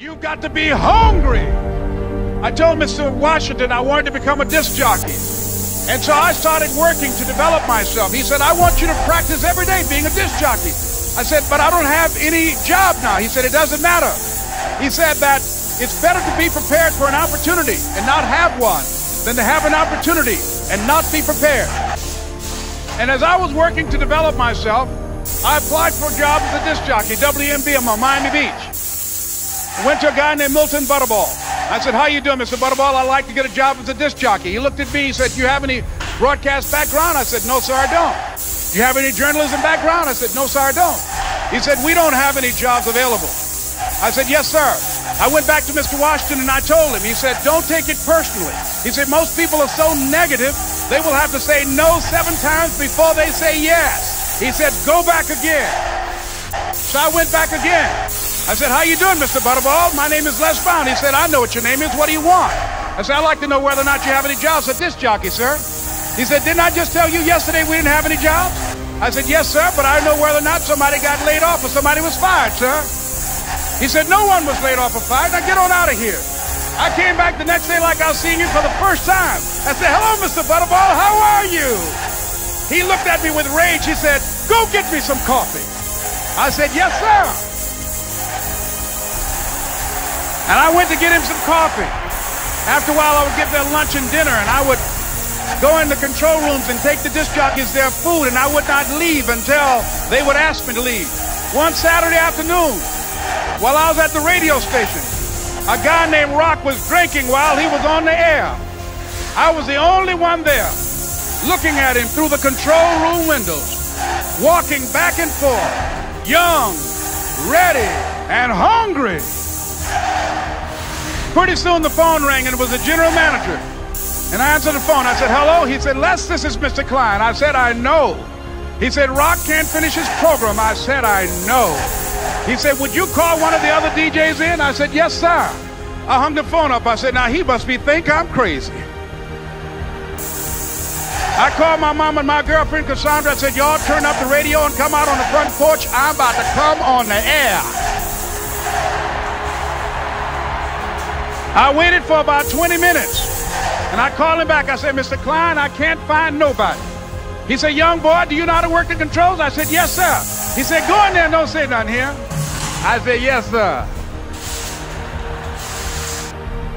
You've got to be hungry. I told Mr. Washington I wanted to become a disc jockey. And so I started working to develop myself. He said, I want you to practice every day being a disc jockey. I said, but I don't have any job now. He said, it doesn't matter. He said that it's better to be prepared for an opportunity and not have one than to have an opportunity and not be prepared. And as I was working to develop myself, I applied for a job as a disc jockey, WMBM on Miami Beach. I went to a guy named Milton Butterball. I said, how you doing, Mr. Butterball? I'd like to get a job as a disc jockey. He looked at me, he said, do you have any broadcast background? I said, no, sir, I don't. Do you have any journalism background? I said, no, sir, I don't. He said, we don't have any jobs available. I said, yes, sir. I went back to Mr. Washington and I told him. He said, don't take it personally. He said, most people are so negative, they will have to say no 7 times before they say yes. He said, go back again. So I went back again. I said, how you doing, Mr. Butterball? My name is Les Brown. He said, I know what your name is. What do you want? I said, I'd like to know whether or not you have any jobs at disc jockey, sir. He said, didn't I just tell you yesterday we didn't have any jobs? I said, yes, sir, but I know whether or not somebody got laid off or somebody was fired, sir. He said, no one was laid off or fired. Now get on out of here. I came back the next day like I was seeing you for the first time. I said, hello, Mr. Butterball. How are you? He looked at me with rage. He said, go get me some coffee. I said, yes, sir. And I went to get him some coffee. After a while, I would get their lunch and dinner, and I would go in the control rooms and take the disc jockeys their food, and I would not leave until they would ask me to leave. One Saturday afternoon, while I was at the radio station, a guy named Rock was drinking while he was on the air. I was the only one there, looking at him through the control room windows, walking back and forth, young, ready, and hungry. Pretty soon the phone rang and it was the general manager. And I answered the phone. I said, hello? He said, Les, this is Mr. Klein. I said, I know. He said, Rock can't finish his program. I said, I know. He said, would you call one of the other DJs in? I said, yes, sir. I hung the phone up. I said, now he must think I'm crazy. I called my mom and my girlfriend, Cassandra. I said, y'all turn up the radio and come out on the front porch. I'm about to come on the air. I waited for about 20 minutes, and I called him back. I said, Mr. Klein, I can't find nobody. He said, young boy, do you know how to work the controls? I said, yes, sir. He said, go in there and don't say nothing here. I said, yes, sir.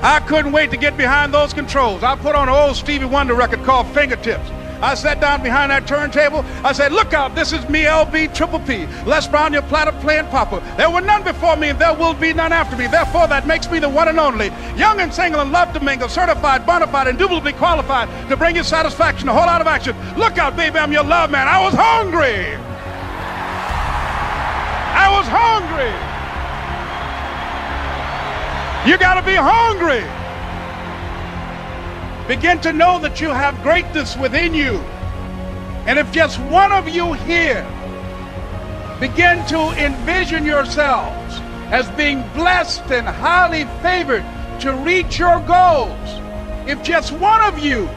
I couldn't wait to get behind those controls. I put on an old Stevie Wonder record called Fingertips. I sat down behind that turntable. I said, look out, this is me, LB Triple P, Les Brown, your platter playing papa. There were none before me and there will be none after me. Therefore, that makes me the one and only. Young and single and love to mingle, certified, bona fide, indubitably qualified to bring you satisfaction, a whole lot of action. Look out, baby, I'm your love man. I was hungry. I was hungry. You got to be hungry. Begin to know that you have greatness within you. And if just one of you here begin to envision yourselves as being blessed and highly favored to reach your goals, if just one of you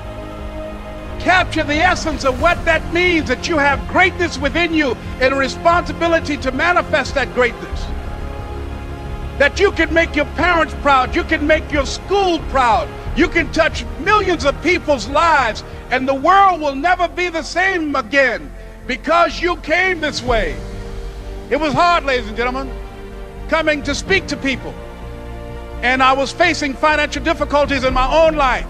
capture the essence of what that means, that you have greatness within you and a responsibility to manifest that greatness, that you can make your parents proud, you can make your school proud, you can touch millions of people's lives, and the world will never be the same again because you came this way. It was hard, ladies and gentlemen, coming to speak to people. And I was facing financial difficulties in my own life.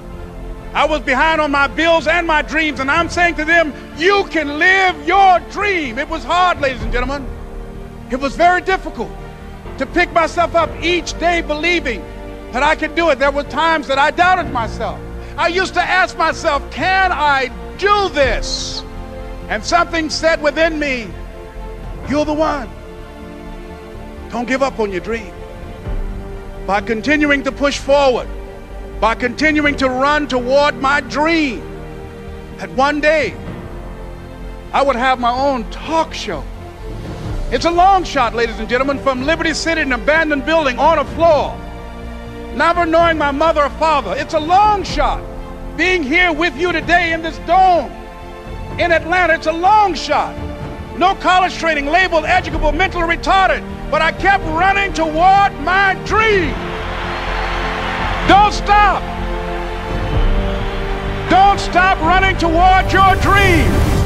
I was behind on my bills and my dreams, and I'm saying to them, you can live your dream. It was hard, ladies and gentlemen. It was very difficult to pick myself up each day believing that I could do it. There were times that I doubted myself. I used to ask myself, can I do this? And something said within me, you're the one. Don't give up on your dream. By continuing to push forward, by continuing to run toward my dream, that one day I would have my own talk show. It's a long shot, ladies and gentlemen, from Liberty City, an abandoned building on a floor, never knowing my mother or father. It's a long shot. Being here with you today in this dome in Atlanta, it's a long shot. No college training, labeled educable, mentally retarded, but I kept running toward my dream. Don't stop. Don't stop running toward your dream.